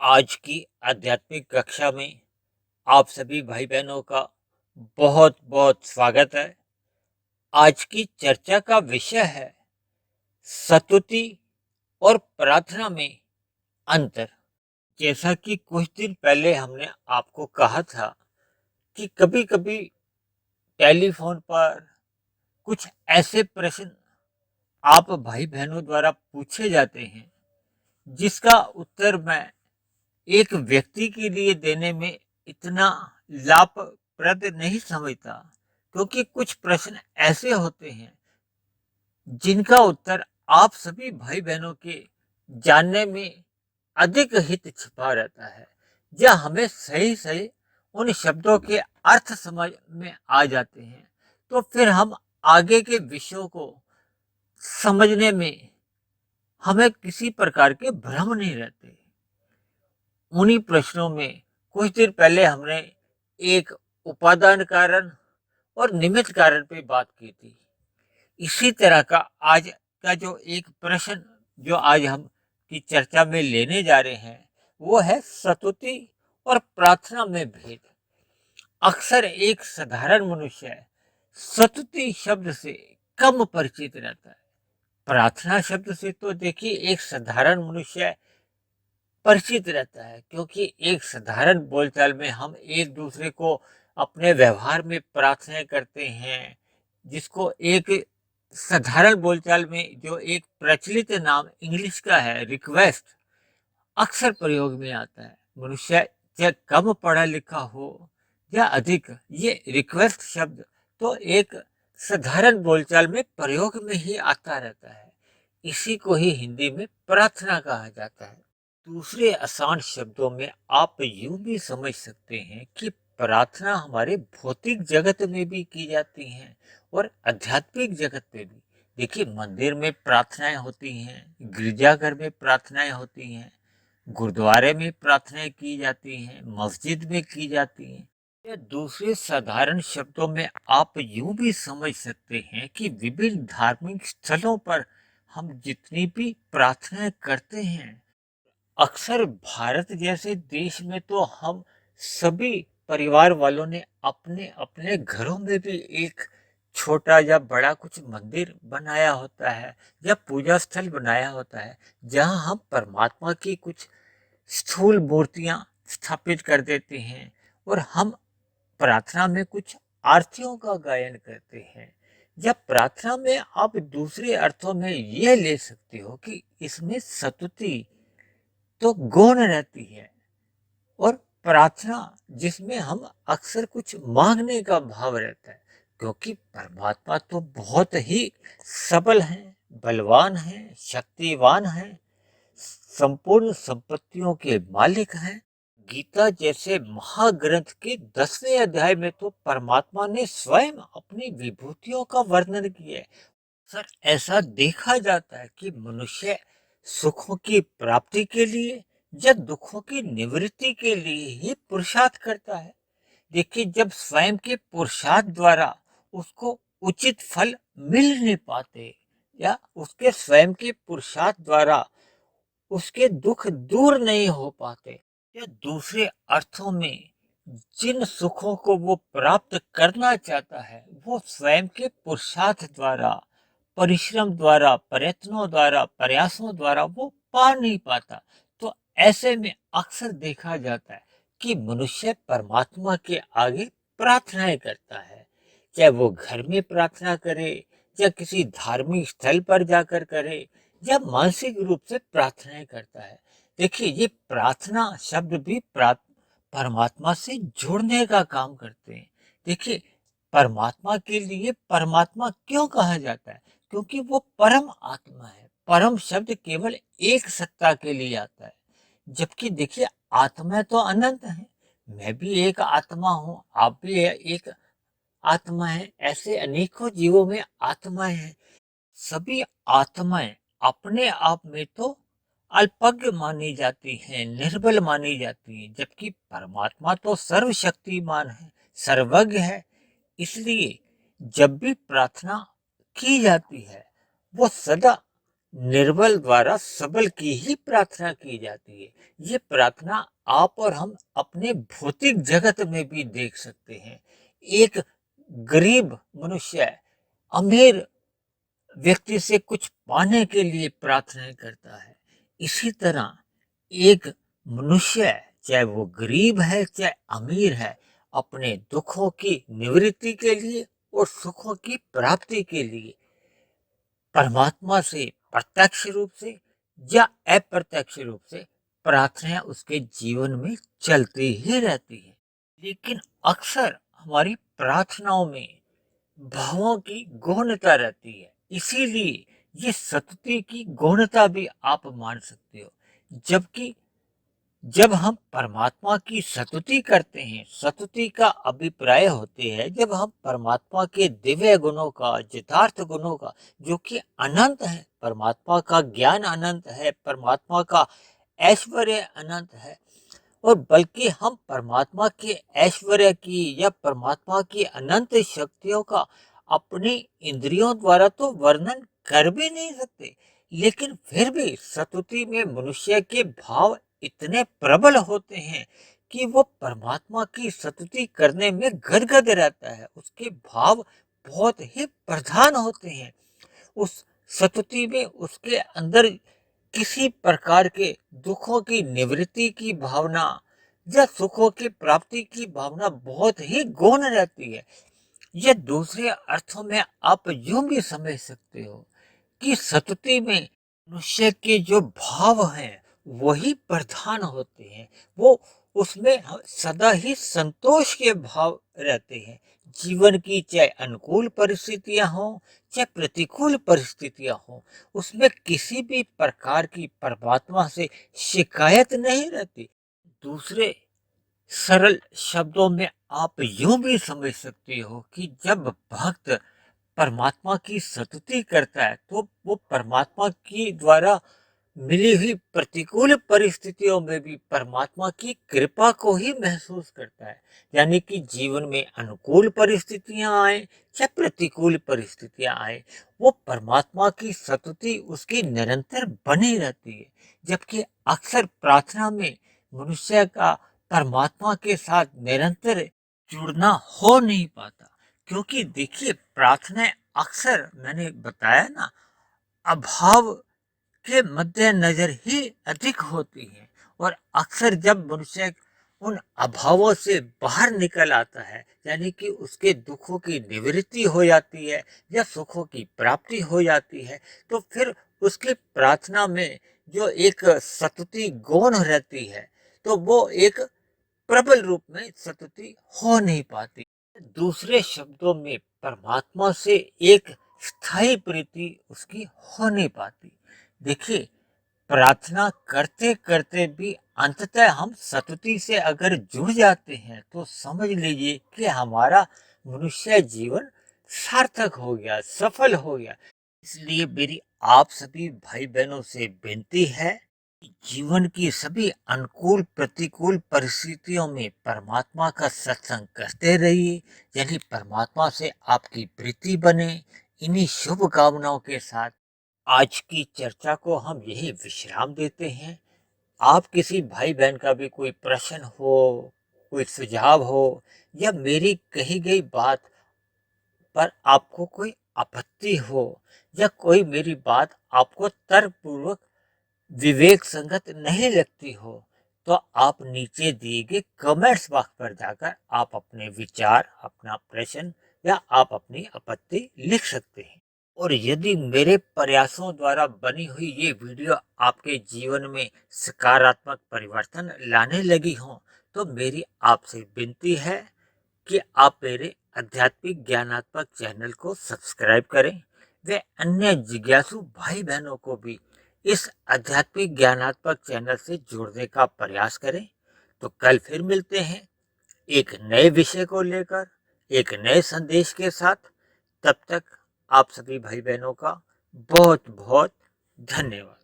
आज की आध्यात्मिक कक्षा में आप सभी भाई बहनों का बहुत बहुत स्वागत है। आज की चर्चा का विषय है स्तुति और प्रार्थना में अंतर। जैसा कि कुछ दिन पहले हमने आपको कहा था कि कभी कभी टेलीफोन पर कुछ ऐसे प्रश्न आप भाई बहनों द्वारा पूछे जाते हैं जिसका उत्तर मैं एक व्यक्ति के लिए देने में इतना लाभप्रद नहीं समझता, क्योंकि कुछ प्रश्न ऐसे होते हैं जिनका उत्तर आप सभी भाई बहनों के जानने में अधिक हित छिपा रहता है, या हमें सही सही उन शब्दों के अर्थ समझ में आ जाते हैं, तो फिर हम आगे के विषयों को समझने में हमें किसी प्रकार के भ्रम नहीं रहते। उन्हीं प्रश्नों में कुछ दिन पहले हमने एक उपादान कारण और निमित्त कारण पे बात की थी। इसी तरह का आज का जो एक प्रश्न जो आज हम की चर्चा में लेने जा रहे हैं वो है स्तुति और प्रार्थना में भेद। अक्सर एक साधारण मनुष्य स्तुति शब्द से कम परिचित रहता है। प्रार्थना शब्द से तो देखिए एक साधारण मनुष्य परिचित रहता है, क्योंकि एक साधारण बोलचाल में हम एक दूसरे को अपने व्यवहार में प्रार्थना करते हैं, जिसको एक साधारण बोलचाल में जो एक प्रचलित नाम इंग्लिश का है रिक्वेस्ट अक्सर प्रयोग में आता है। मनुष्य चाहे कम पढ़ा लिखा हो या अधिक, ये रिक्वेस्ट शब्द तो एक साधारण बोलचाल में प्रयोग में ही आता रहता है। इसी को ही हिंदी में प्रार्थना कहा जाता है। दूसरे आसान शब्दों में आप यूं भी समझ सकते हैं कि प्रार्थना हमारे भौतिक जगत में भी की जाती हैं और आध्यात्मिक जगत में भी। देखिए, मंदिर में प्रार्थनाएं होती हैं, गिरजाघर में प्रार्थनाएं होती हैं, गुरुद्वारे में प्रार्थनाएं की जाती हैं, मस्जिद में की जाती हैं। या दूसरे साधारण शब्दों में आप यूं भी समझ सकते हैं कि विभिन्न धार्मिक स्थलों पर हम जितनी भी प्रार्थनाएं करते हैं, अक्सर भारत जैसे देश में तो हम सभी परिवार वालों ने अपने अपने घरों में भी एक छोटा या बड़ा कुछ मंदिर बनाया होता है या पूजा स्थल बनाया होता है, जहां हम परमात्मा की कुछ स्थूल मूर्तियां स्थापित कर देते हैं और हम प्रार्थना में कुछ आरतियों का गायन करते हैं। या प्रार्थना में आप दूसरे अर्थों में यह ले सकते हो कि इसमें स्तुति तो गौण रहती है और प्रार्थना जिसमें हम अक्सर कुछ मांगने का भाव रहता है, क्योंकि परमात्मा तो बहुत ही सबल हैं, बलवान हैं, शक्तिवान हैं, संपूर्ण संपत्तियों के मालिक हैं। गीता जैसे महाग्रंथ के 10वें अध्याय में तो परमात्मा ने स्वयं अपनी विभूतियों का वर्णन किया है। सर, ऐसा देखा जाता है कि मनुष्य सुखों की प्राप्ति के लिए या दुखों की निवृत्ति के लिए ही पुरुषार्थ करता है। देखिए, जब स्वयं के पुरुषार्थ द्वारा उसको उचित फल मिल नहीं पाते या उसके स्वयं के पुरुषार्थ द्वारा उसके दुख दूर नहीं हो पाते, या दूसरे अर्थों में जिन सुखों को वो प्राप्त करना चाहता है वो स्वयं के पुरुषार्थ द्वारा, परिश्रम द्वारा, प्रयत्नों द्वारा, प्रयासों द्वारा वो पा नहीं पाता, तो ऐसे में अक्सर देखा जाता है कि मनुष्य परमात्मा के आगे प्रार्थनाएं करता है। चाहे वो घर में प्रार्थना करे या किसी धार्मिक स्थल पर जाकर करे या मानसिक रूप से प्रार्थनाएं करता है। देखिए, ये प्रार्थना शब्द भी परमात्मा से जुड़ने का काम करते हैं। देखिए, परमात्मा के लिए परमात्मा क्यों कहा जाता है? क्योंकि वो परम आत्मा है। परम शब्द केवल एक सत्ता के लिए आता है, जबकि देखिए आत्मा तो अनंत है। मैं भी एक आत्मा हूँ, आप भी एक आत्मा है, ऐसे अनेकों जीवों में आत्माएं हैं। सभी आत्माएं अपने आप में तो अल्पज्ञ मानी जाती हैं, निर्बल मानी जाती हैं, जबकि परमात्मा तो सर्वशक्तिमान है, सर्वज्ञ है। इसलिए जब भी प्रार्थना की जाती है वो सदा निर्बल द्वारा सबल की ही प्रार्थना की जाती है। ये प्रार्थना आप और हम अपने भौतिक जगत में भी देख सकते हैं। एक गरीब मनुष्य अमीर व्यक्ति से कुछ पाने के लिए प्रार्थना करता है। इसी तरह एक मनुष्य, चाहे वो गरीब है चाहे अमीर है, अपने दुखों की निवृत्ति के लिए और सुखों की प्राप्ति के लिए परमात्मा से प्रत्यक्ष रूप से या अप्रत्यक्ष रूप से प्रार्थना उसके जीवन में चलती ही रहती है। लेकिन अक्सर हमारी प्रार्थनाओं में भावों की गौणता रहती है, इसीलिए ये सतुति की गौणता भी आप मान सकते हो। जबकि जब हम परमात्मा की स्तुति करते हैं, स्तुति का अभिप्राय होते हैं जब हम परमात्मा के दिव्य गुणों का, यथार्थ गुणों का, जो कि अनंत है, परमात्मा का ज्ञान अनंत है, परमात्मा का ऐश्वर्य अनंत है, और बल्कि हम परमात्मा के ऐश्वर्य की या परमात्मा की अनंत शक्तियों का अपनी इंद्रियों द्वारा तो वर्णन कर भी नहीं सकते, लेकिन फिर भी स्तुति में मनुष्य के भाव इतने प्रबल होते हैं कि वो परमात्मा की स्तुति करने में गदगद रहता है। उसके भाव बहुत ही प्रधान होते हैं। उस स्तुति में उसके अंदर किसी प्रकार के दुखों की निवृत्ति की भावना या सुखों की प्राप्ति की भावना बहुत ही गौण रहती है। यह दूसरे अर्थों में आप यूं भी समझ सकते हो कि स्तुति में मनुष्य के जो भाव हैं वही प्रधान होते हैं। वो उसमें सदा ही संतोष के भाव रहते हैं। जीवन की चाहे अनुकूल परिस्थितियां हो चाहे प्रतिकूल परिस्थितियां हो, उसमें किसी भी प्रकार की परमात्मा से शिकायत नहीं रहती। दूसरे सरल शब्दों में आप यूं भी समझ सकते हो कि जब भक्त परमात्मा की स्तुति करता है तो वो परमात्मा की द्वारा मिली हुई प्रतिकूल परिस्थितियों में भी परमात्मा की कृपा को ही महसूस करता है। यानी कि जीवन में अनुकूल परिस्थितियां आए या प्रतिकूल परिस्थितियां आए, वो परमात्मा की स्तुति उसकी निरंतर बनी रहती है। जबकि अक्सर प्रार्थना में मनुष्य का परमात्मा के साथ निरंतर जुड़ना हो नहीं पाता, क्योंकि देखिए प्रार्थना अक्सर, मैंने बताया ना, अभाव के मद्देनजर ही अधिक होती है। और अक्सर जब मनुष्य उन अभावों से बाहर निकल आता है, यानी कि उसके दुखों की निवृत्ति हो जाती है या सुखों की प्राप्ति हो जाती है, तो फिर उसकी प्रार्थना में जो एक स्तुति गौण रहती है, तो वो एक प्रबल रूप में स्तुति हो नहीं पाती। दूसरे शब्दों में परमात्मा से एक स्थायी प्रीति उसकी हो नहीं पाती। देखिए, प्रार्थना करते करते भी अंततः हम स्तुति से अगर जुड़ जाते हैं तो समझ लीजिए कि हमारा मनुष्य जीवन सार्थक हो गया, सफल हो गया। इसलिए मेरी आप सभी भाई बहनों से विनती है, जीवन की सभी अनुकूल प्रतिकूल परिस्थितियों में परमात्मा का सत्संग करते रहिए, यानी परमात्मा से आपकी प्रीति बने। इन्हीं शुभ कामनाओं के साथ आज की चर्चा को हम यही विश्राम देते हैं। आप किसी भाई बहन का भी कोई प्रश्न हो, कोई सुझाव हो, या मेरी कही गई बात पर आपको कोई आपत्ति हो, या कोई मेरी बात आपको तर्कपूर्वक विवेक संगत नहीं लगती हो, तो आप नीचे दिए गए कमेंट्स बॉक्स पर जाकर आप अपने विचार, अपना प्रश्न या आप अपनी आपत्ति लिख सकते हैं। और यदि मेरे प्रयासों द्वारा बनी हुई ये वीडियो आपके जीवन में सकारात्मक परिवर्तन लाने लगी हो, तो मेरी आपसे विनती है कि आप मेरे आध्यात्मिक ज्ञानात्मक चैनल को सब्सक्राइब करें, वे अन्य जिज्ञासु भाई बहनों को भी इस आध्यात्मिक ज्ञानात्मक चैनल से जोड़ने का प्रयास करें। तो कल फिर मिलते हैं एक नए विषय को लेकर, एक नए संदेश के साथ। तब तक आप सभी भाई बहनों का बहुत बहुत धन्यवाद।